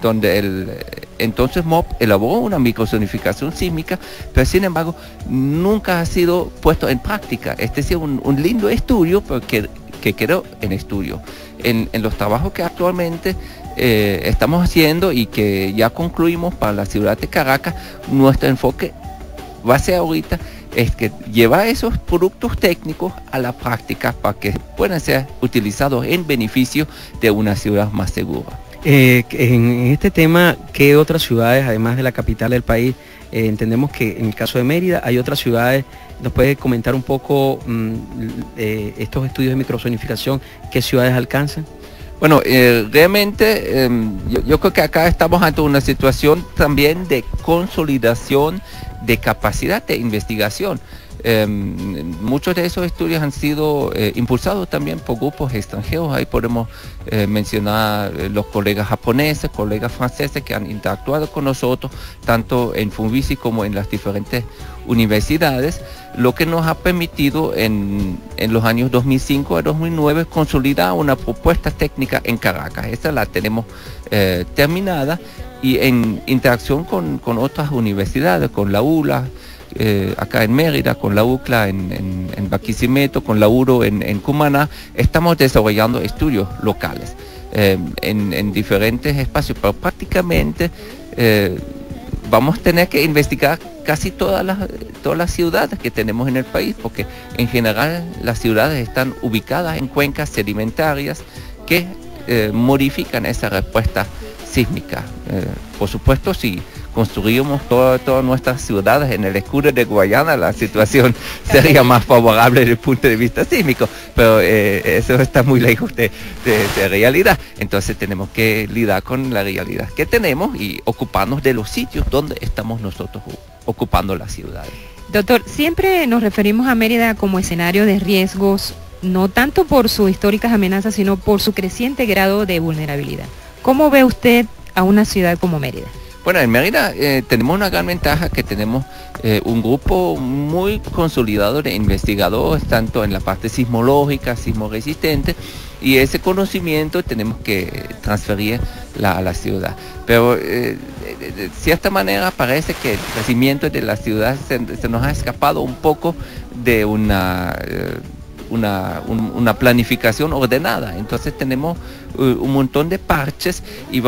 E: donde entonces MOP elaboró una microzonificación sísmica, pero sin embargo nunca ha sido puesto en práctica. Es decir, un lindo estudio, pero que quedó en estudio. En los trabajos que actualmente estamos haciendo y que ya concluimos para la ciudad de Caracas, nuestro enfoque va a ser ahorita es que llevar esos productos técnicos a la práctica para que puedan ser utilizados en beneficio de una ciudad más segura.
C: En este tema, ¿qué otras ciudades, además de la capital del país? Entendemos que en el caso de Mérida hay otras ciudades. ¿Nos puede comentar un poco estos estudios de microzonificación? ¿Qué ciudades alcanzan?
E: Bueno, realmente yo creo que acá estamos ante una situación también de consolidación de capacidad de investigación. Muchos de esos estudios han sido impulsados también por grupos extranjeros. Ahí podemos mencionar los colegas japoneses, colegas franceses que han interactuado con nosotros, tanto en Funvisi como en las diferentes universidades, lo que nos ha permitido en los años 2005 a 2009 consolidar una propuesta técnica en Caracas. Esta la tenemos terminada, y en interacción con otras universidades, con la ULA, acá en Mérida, con la UCLA en Barquisimeto, con la URO en Cumaná, estamos desarrollando estudios locales en diferentes espacios, pero prácticamente vamos a tener que investigar casi todas las ciudades que tenemos en el país, porque en general las ciudades están ubicadas en cuencas sedimentarias que modifican esa respuesta sísmica. Por supuesto, si construimos todas nuestras ciudades en el escudo de Guayana, la situación sería más favorable desde el punto de vista sísmico, pero eso está muy lejos de realidad. Entonces tenemos que lidiar con la realidad que tenemos y ocuparnos de los sitios donde estamos nosotros ocupando las ciudades.
D: Doctor, siempre nos referimos a Mérida como escenario de riesgos, no tanto por sus históricas amenazas, sino por su creciente grado de vulnerabilidad. ¿Cómo ve usted a una ciudad como Mérida?
E: Bueno, en Mérida tenemos una gran ventaja, que tenemos un grupo muy consolidado de investigadores, tanto en la parte sismológica, sismo resistente, y ese conocimiento tenemos que transferir a la ciudad. Pero de cierta manera parece que el crecimiento de la ciudad se nos ha escapado un poco de una planificación ordenada. Entonces tenemos un montón de parches y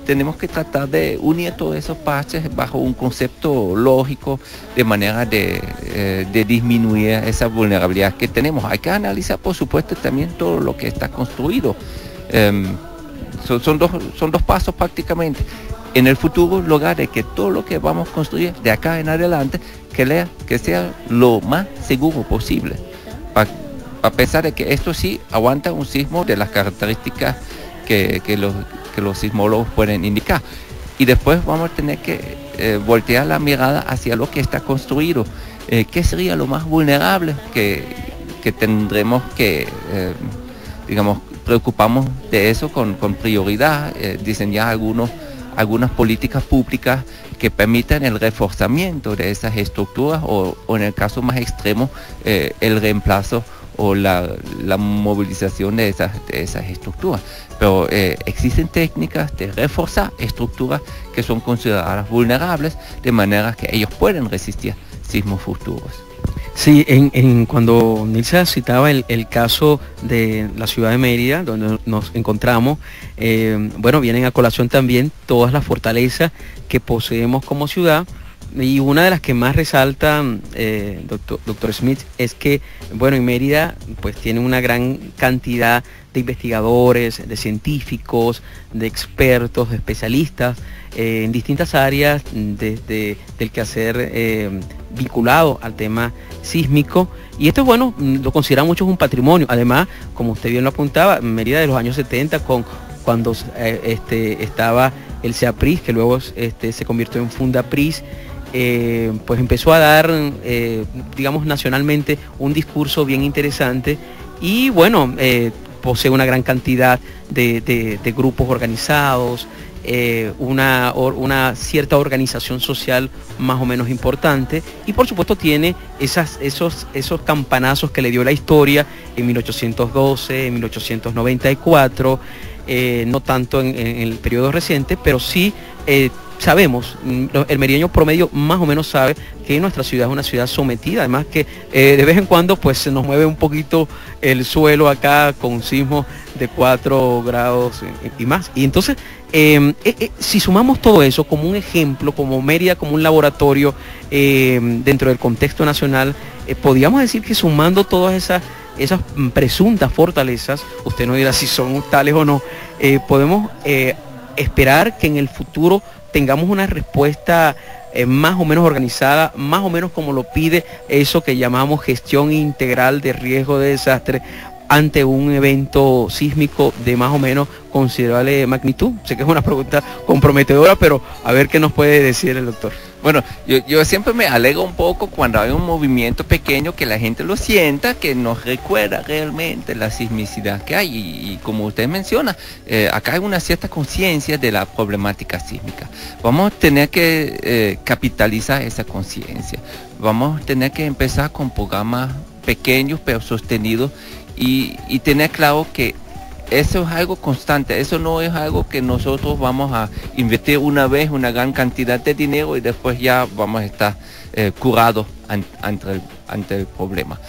E: tenemos que tratar de unir todos esos parches bajo un concepto lógico, de manera de disminuir esa vulnerabilidad que tenemos. Hay que analizar, por supuesto, también todo lo que está construido. Son dos pasos prácticamente. En el futuro, lograr de que todo lo que vamos a construir de acá en adelante que sea lo más seguro posible, a pesar de que esto sí aguanta un sismo de las características que los sismólogos pueden indicar. Y después vamos a tener que voltear la mirada hacia lo que está construido. ¿Qué sería lo más vulnerable que tendremos que, digamos, preocuparnos de eso con prioridad, diseñar algunas políticas públicas que permitan el reforzamiento de esas estructuras o en el caso más extremo, el reemplazo o la movilización de esas estructuras. Pero existen técnicas de reforzar estructuras que son consideradas vulnerables, de manera que ellos pueden resistir sismos futuros.
C: Sí, cuando Nilsa citaba el caso de la ciudad de Mérida, donde nos encontramos, bueno, vienen a colación también todas las fortalezas que poseemos como ciudad, y una de las que más resalta doctor Smith es que, bueno, en Mérida pues tiene una gran cantidad de investigadores, de científicos, de expertos, de especialistas en distintas áreas desde del quehacer vinculado al tema sísmico, y esto, bueno, lo consideran muchos un patrimonio. Además, como usted bien lo apuntaba, Mérida de los años 70, cuando estaba el CEAPRIS, que luego se convirtió en Fundapris, pues empezó a dar, digamos, nacionalmente un discurso bien interesante, y bueno, posee una gran cantidad de grupos organizados, una cierta organización social más o menos importante, y por supuesto tiene esos campanazos que le dio la historia en 1812, en 1894, no tanto en el periodo reciente, pero sí sabemos, el merideño promedio más o menos sabe que nuestra ciudad es una ciudad sometida, además que de vez en cuando pues se nos mueve un poquito el suelo acá con sismos de 4 grados y más. Y entonces, si sumamos todo eso como un ejemplo, como Mérida, como un laboratorio dentro del contexto nacional, podríamos decir que sumando todas esas presuntas fortalezas, usted no dirá si son tales o no, podemos esperar que en el futuro tengamos una respuesta más o menos organizada, más o menos como lo pide eso que llamamos gestión integral de riesgo de desastre ante un evento sísmico de más o menos considerable magnitud. Sé que es una pregunta comprometedora, pero a ver qué nos puede decir el doctor.
E: Bueno, yo siempre me alegro un poco cuando hay un movimiento pequeño que la gente lo sienta, que nos recuerda realmente la sismicidad que hay. Y como usted menciona, acá hay una cierta conciencia de la problemática sísmica. Vamos a tener que capitalizar esa conciencia. Vamos a tener que empezar con programas pequeños pero sostenidos, y tener claro que eso es algo constante, eso no es algo que nosotros vamos a invertir una vez una gran cantidad de dinero y después ya vamos a estar curados ante el problema.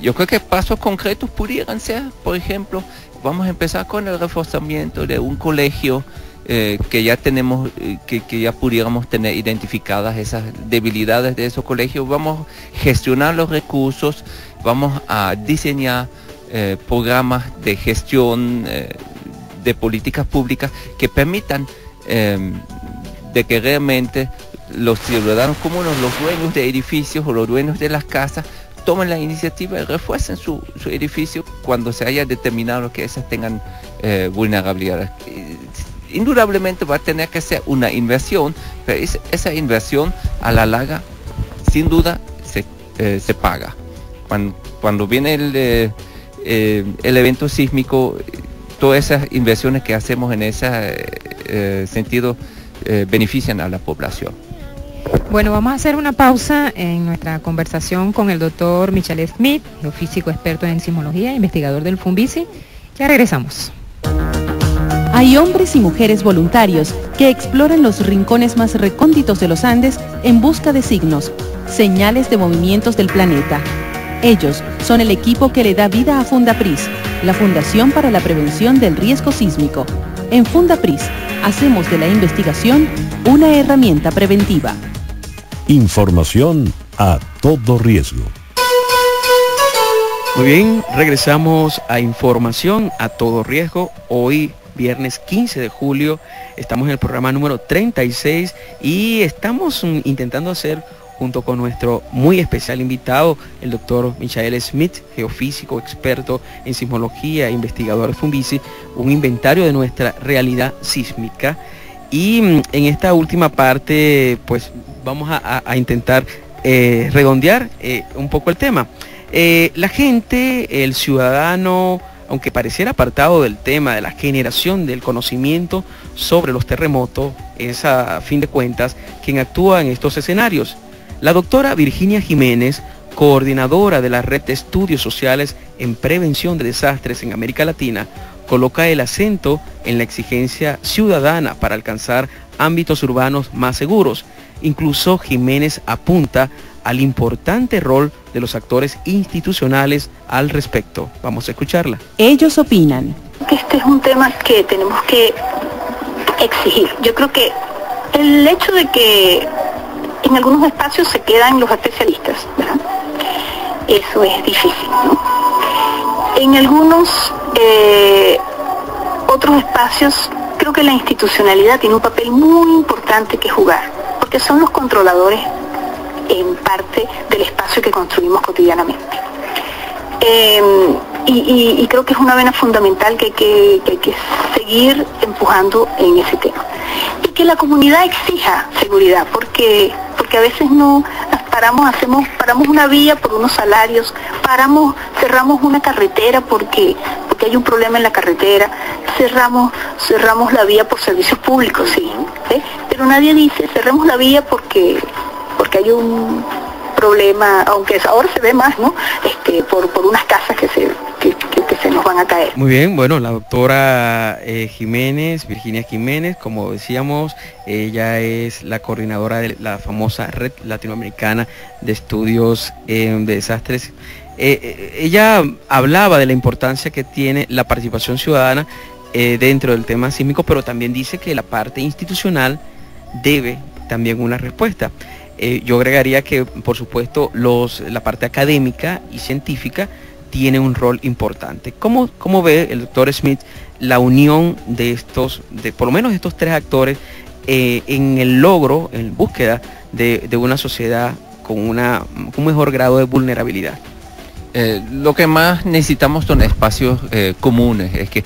E: Yo creo que pasos concretos pudieran ser, por ejemplo, vamos a empezar con el reforzamiento de un colegio que ya tenemos, que ya pudiéramos tener identificadas esas debilidades de esos colegios. Vamos a gestionar los recursos, vamos a diseñar programas de gestión de políticas públicas que permitan de que realmente los ciudadanos comunes, los dueños de edificios o los dueños de las casas, tomen la iniciativa y refuercen su edificio cuando se haya determinado que esas tengan vulnerabilidades. Indudablemente va a tener que ser una inversión, pero esa inversión a la larga sin duda se paga. Cuando viene el evento sísmico, todas esas inversiones que hacemos en ese sentido benefician a la población.
D: Bueno, vamos a hacer una pausa en nuestra conversación con el doctor Michael Smith, geofísico experto en sismología, investigador del FUNVISI. Ya regresamos.
B: Hay hombres y mujeres voluntarios que exploran los rincones más recónditos de los Andes en busca de signos, señales de movimientos del planeta. Ellos son el equipo que le da vida a Fundapris, la Fundación para la Prevención del Riesgo Sísmico. En Fundapris hacemos de la investigación una herramienta preventiva.
A: Información a todo riesgo.
C: Muy bien, regresamos a Información a todo riesgo. Hoy, viernes 15 de julio, estamos en el programa número 36 y estamos intentando hacer, junto con nuestro muy especial invitado, el doctor Michael Smith, geofísico, experto en sismología, investigador de FUNVISI, un inventario de nuestra realidad sísmica. Y en esta última parte, pues vamos a intentar redondear un poco el tema. La gente, el ciudadano, aunque pareciera apartado del tema de la generación del conocimiento sobre los terremotos, es a fin de cuentas quien actúa en estos escenarios. La doctora Virginia Jiménez, coordinadora de la Red de Estudios Sociales en Prevención de Desastres en América Latina, coloca el acento en la exigencia ciudadana para alcanzar ámbitos urbanos más seguros. Incluso Jiménez apunta al importante rol de los actores institucionales al respecto. Vamos a escucharla.
B: Ellos opinan.
H: Este es un tema que tenemos que exigir. Yo creo que el hecho de que en algunos espacios se quedan los especialistas, ¿verdad? Eso es difícil, ¿no? En algunos otros espacios creo que la institucionalidad tiene un papel muy importante que jugar, porque son los controladores en parte del espacio que construimos cotidianamente. Y creo que es una vena fundamental que hay que seguir empujando en ese tema. Y que la comunidad exija seguridad, porque a veces no paramos una vía por unos salarios, cerramos una carretera porque hay un problema en la carretera, cerramos la vía por servicios públicos, sí, pero nadie dice cerremos la vía porque hay un problema, aunque ahora se ve más, ¿no? Por unas casas que se nos van a caer.
C: Muy bien, bueno, la doctora Virginia Jiménez, como decíamos, ella es la coordinadora de la famosa Red Latinoamericana de Estudios de Desastres. Ella hablaba de la importancia que tiene la participación ciudadana dentro del tema sísmico, pero también dice que la parte institucional debe también una respuesta. Yo agregaría que, por supuesto, la parte académica y científica tiene un rol importante. ¿Cómo ve el doctor Smith la unión de por lo menos estos tres actores en el logro, en búsqueda de una sociedad con un mejor grado de vulnerabilidad?
E: Lo que más necesitamos son espacios comunes, es que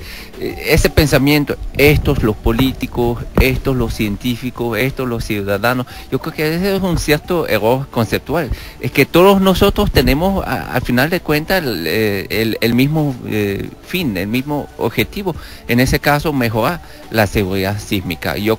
E: ese pensamiento, estos los políticos, estos los científicos, estos los ciudadanos, yo creo que ese es un cierto error conceptual, es que todos nosotros tenemos al final de cuentas el mismo fin, el mismo objetivo, en ese caso mejorar la seguridad sísmica. Yo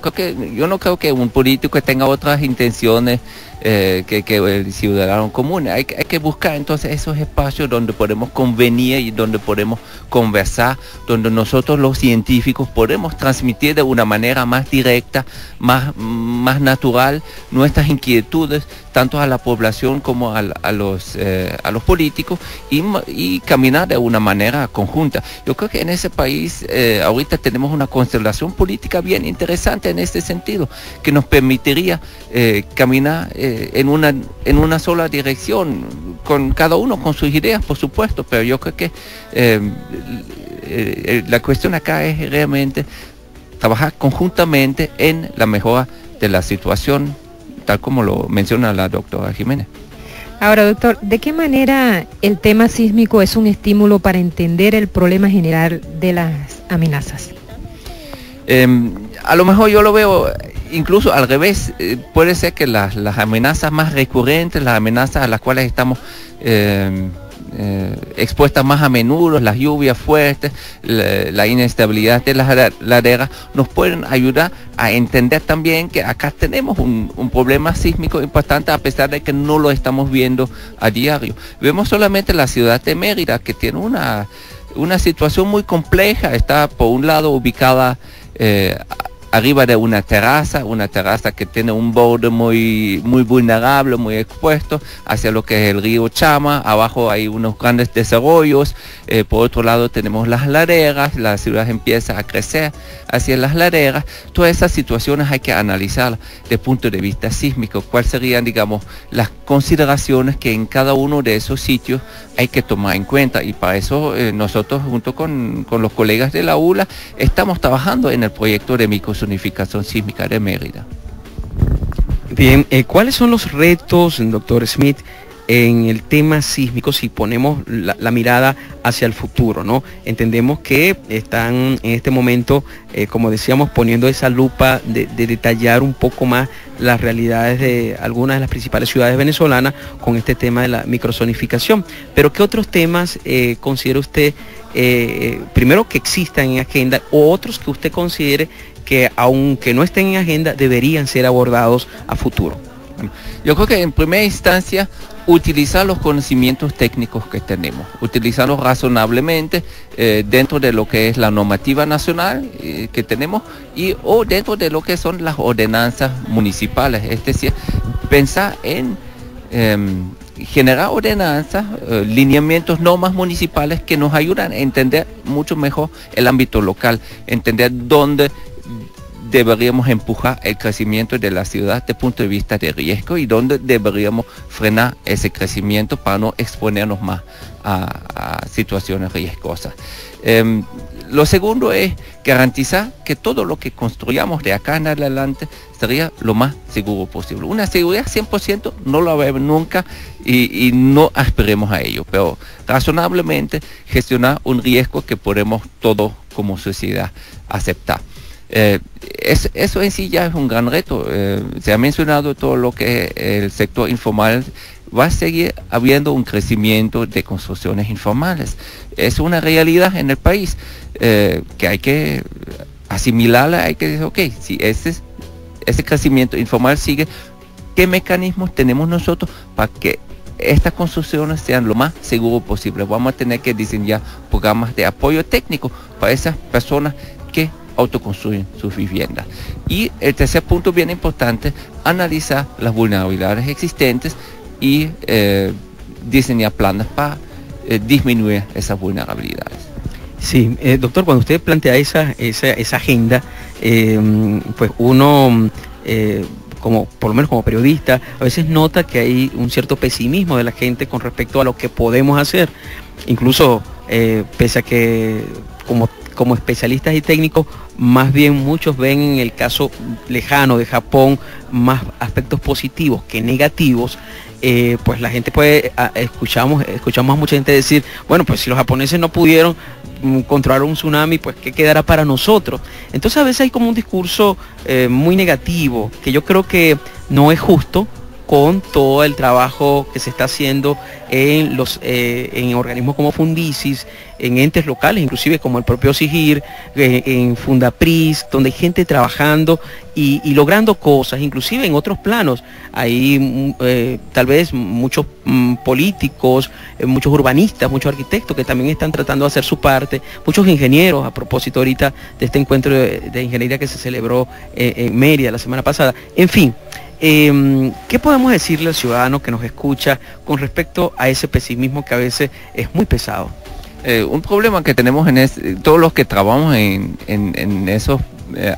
E: no creo que un político tenga otras intenciones que el ciudadano común. Hay que buscar entonces esos espacios donde podemos convenir y donde podemos conversar, donde nosotros los científicos podemos transmitir de una manera más directa, más natural nuestras inquietudes, tanto a la población como a los políticos, y caminar de una manera conjunta. Yo creo que en ese país ahorita tenemos una constelación política bien interesante en este sentido, que nos permitiría caminar en una sola dirección, con cada uno con sus ideas, por supuesto, pero yo creo que la cuestión acá es realmente trabajar conjuntamente en la mejora de la situación, tal como lo menciona la doctora Jiménez.
D: Ahora, doctor, ¿de qué manera el tema sísmico es un estímulo para entender el problema general de las amenazas?
E: A lo mejor yo lo veo incluso al revés. Puede ser que las amenazas más recurrentes, las amenazas a las cuales estamos expuestas más a menudo, las lluvias fuertes, la inestabilidad de las laderas, nos pueden ayudar a entender también que acá tenemos un problema sísmico importante, a pesar de que no lo estamos viendo a diario. Vemos solamente la ciudad de Mérida, que tiene una situación muy compleja. Está por un lado ubicada arriba de una terraza que tiene un borde muy vulnerable, muy expuesto hacia lo que es el río Chama. Abajo hay unos grandes desarrollos, por otro lado tenemos las laderas, la ciudad empieza a crecer hacia las laderas. Todas esas situaciones hay que analizar desde el punto de vista sísmico, cuáles serían, digamos, las consideraciones que en cada uno de esos sitios hay que tomar en cuenta, y para eso nosotros junto con los colegas de la ULA estamos trabajando en el proyecto de microzonificación sísmica de Mérida.
C: Bien, ¿cuáles son los retos, doctor Smith, en el tema sísmico si ponemos la mirada hacia el futuro, ¿no? Entendemos que están en este momento, como decíamos, poniendo esa lupa de detallar un poco más las realidades de algunas de las principales ciudades venezolanas con este tema de la microzonificación. Pero ¿qué otros temas considera usted, primero, que existan en agenda, o otros que usted considere que, aunque no estén en agenda, deberían ser abordados a futuro?
E: Yo creo que en primera instancia utilizar los conocimientos técnicos que tenemos, utilizarlos razonablemente dentro de lo que es la normativa nacional que tenemos o dentro de lo que son las ordenanzas municipales, es decir, pensar en generar ordenanzas, lineamientos, normas municipales que nos ayudan a entender mucho mejor el ámbito local, entender dónde deberíamos empujar el crecimiento de la ciudad desde el punto de vista de riesgo y dónde deberíamos frenar ese crecimiento para no exponernos más a situaciones riesgosas. Lo segundo es garantizar que todo lo que construyamos de acá en adelante sería lo más seguro posible. Una seguridad 100% no la va a haber nunca y no aspiremos a ello, pero razonablemente gestionar un riesgo que podemos todos como sociedad aceptar. Eso en sí ya es un gran reto. Se ha mencionado todo lo que el sector informal. Va a seguir habiendo un crecimiento de construcciones informales. Es una realidad en el país que hay que asimilarla, hay que decir, ok, si ese crecimiento informal sigue, ¿qué mecanismos tenemos nosotros para que estas construcciones sean lo más seguro posible? Vamos a tener que diseñar programas de apoyo técnico para esas personas que autoconstruyen sus viviendas. Y el tercer punto bien importante, analizar las vulnerabilidades existentes y diseñar planes para disminuir esas vulnerabilidades.
C: Sí, doctor, cuando usted plantea esa agenda, pues uno, por lo menos como periodista, a veces nota que hay un cierto pesimismo de la gente con respecto a lo que podemos hacer. Incluso, pese a que como especialistas y técnicos, más bien muchos ven en el caso lejano de Japón más aspectos positivos que negativos. Pues la gente escuchamos a mucha gente decir, bueno, pues si los japoneses no pudieron controlar un tsunami, pues ¿qué quedará para nosotros? Entonces a veces hay como un discurso muy negativo, que yo creo que no es justo con todo el trabajo que se está haciendo en organismos como Fundicis, en entes locales, inclusive como el propio SIGIR, en Fundapris, donde hay gente trabajando y logrando cosas, inclusive en otros planos. Hay tal vez muchos políticos, muchos urbanistas, muchos arquitectos que también están tratando de hacer su parte, muchos ingenieros, a propósito ahorita de este encuentro de ingeniería que se celebró en Mérida la semana pasada. En fin, ¿qué podemos decirle al ciudadano que nos escucha con respecto a ese pesimismo que a veces es muy pesado?
E: Un problema que tenemos todos los que trabajamos en esos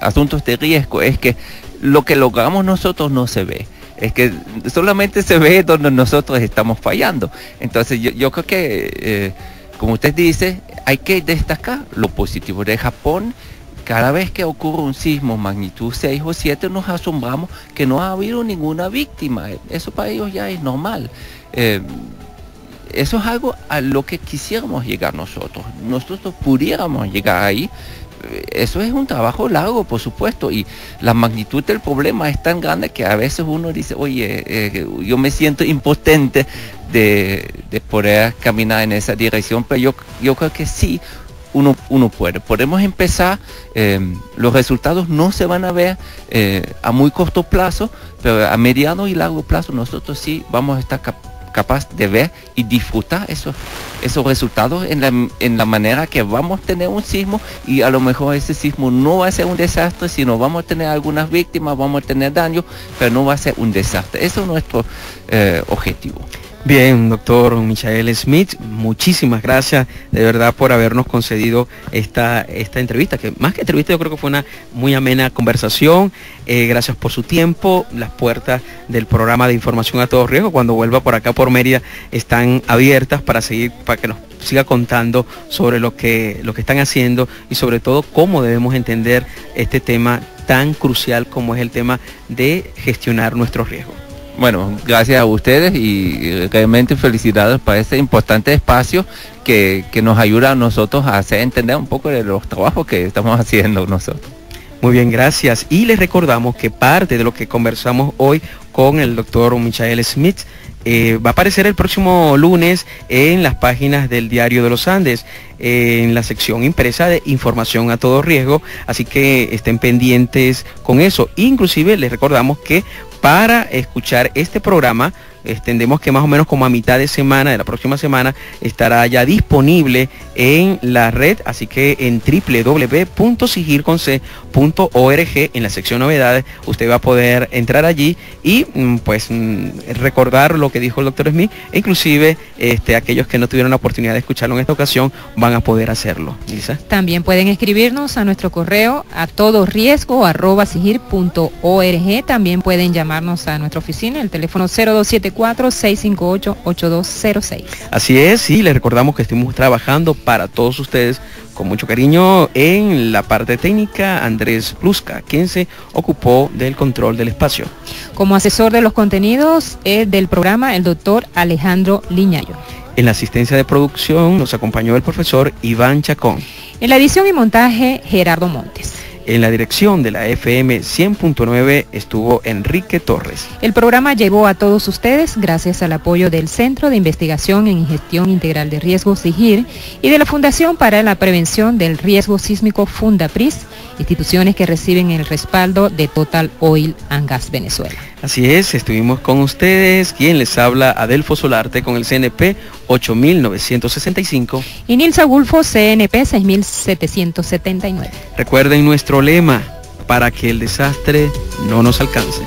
E: asuntos de riesgo es que lo que logramos nosotros no se ve. Es que solamente se ve donde nosotros estamos fallando. Entonces yo creo que, como usted dice, hay que destacar lo positivo de Japón. Cada vez que ocurre un sismo magnitud 6 o 7 nos asombramos que no ha habido ninguna víctima. Eso para ellos ya es normal. Eso es algo a lo que quisiéramos llegar nosotros. Nosotros pudiéramos llegar ahí. Eso es un trabajo largo, por supuesto, y la magnitud del problema es tan grande que a veces uno dice, oye, yo me siento impotente de poder caminar en esa dirección, pero yo creo que sí. Uno puede. Podemos empezar, los resultados no se van a ver a muy corto plazo, pero a mediano y largo plazo nosotros sí vamos a estar capaz de ver y disfrutar esos resultados en la manera que vamos a tener un sismo, y a lo mejor ese sismo no va a ser un desastre, sino vamos a tener algunas víctimas, vamos a tener daños, pero no va a ser un desastre. Eso es nuestro objetivo.
C: Bien, doctor Michael Smith, muchísimas gracias de verdad por habernos concedido esta entrevista, que más que entrevista yo creo que fue una muy amena conversación. Gracias por su tiempo. Las puertas del programa de Información a Todo Riesgo, cuando vuelva por acá por Mérida, están abiertas para que nos siga contando sobre lo que están haciendo y sobre todo cómo debemos entender este tema tan crucial como es el tema de gestionar nuestros riesgos.
E: Bueno, gracias a ustedes y realmente felicidades para este importante espacio que nos ayuda a nosotros a hacer entender un poco de los trabajos que estamos haciendo nosotros.
C: Muy bien, gracias. Y les recordamos que parte de lo que conversamos hoy con el doctor Michael Smith va a aparecer el próximo lunes en las páginas del Diario de los Andes, en la sección impresa de Información a Todo Riesgo, así que estén pendientes con eso. Inclusive les recordamos que para escuchar este programa. Entendemos que más o menos como a mitad de semana, de la próxima semana, estará ya disponible en la red, así que en www.sigirconc.org, en la sección novedades, usted va a poder entrar allí y recordar lo que dijo el doctor Smith, e inclusive aquellos que no tuvieron la oportunidad de escucharlo en esta ocasión van a poder hacerlo. Lisa.
D: También pueden escribirnos a nuestro correo a todoriesgo@sigir.org. También pueden llamarnos a nuestra oficina, el teléfono 0274-658-8206.
C: Así es, y les recordamos que estamos trabajando para todos ustedes con mucho cariño. En la parte técnica, Andrés Plusca, quien se ocupó del control del espacio.
D: Como asesor de los contenidos del programa, el doctor Alejandro Liñayo.
C: En la asistencia de producción nos acompañó el profesor Iván Chacón.
D: En la edición y montaje, Gerardo Montes.
C: En la dirección de la FM 100.9 estuvo Enrique Torres.
D: El programa llegó a todos ustedes gracias al apoyo del Centro de Investigación en Gestión Integral de Riesgo SIGIR y de la Fundación para la Prevención del Riesgo Sísmico Fundapris, instituciones que reciben el respaldo de Total Oil and Gas Venezuela.
C: Así es, estuvimos con ustedes, quien les habla, Adelfo Solarte, con el CNP 8965
D: y Nilsa Gulfo, CNP 6779.
C: Recuerden nuestro lema: para que el desastre no nos alcance.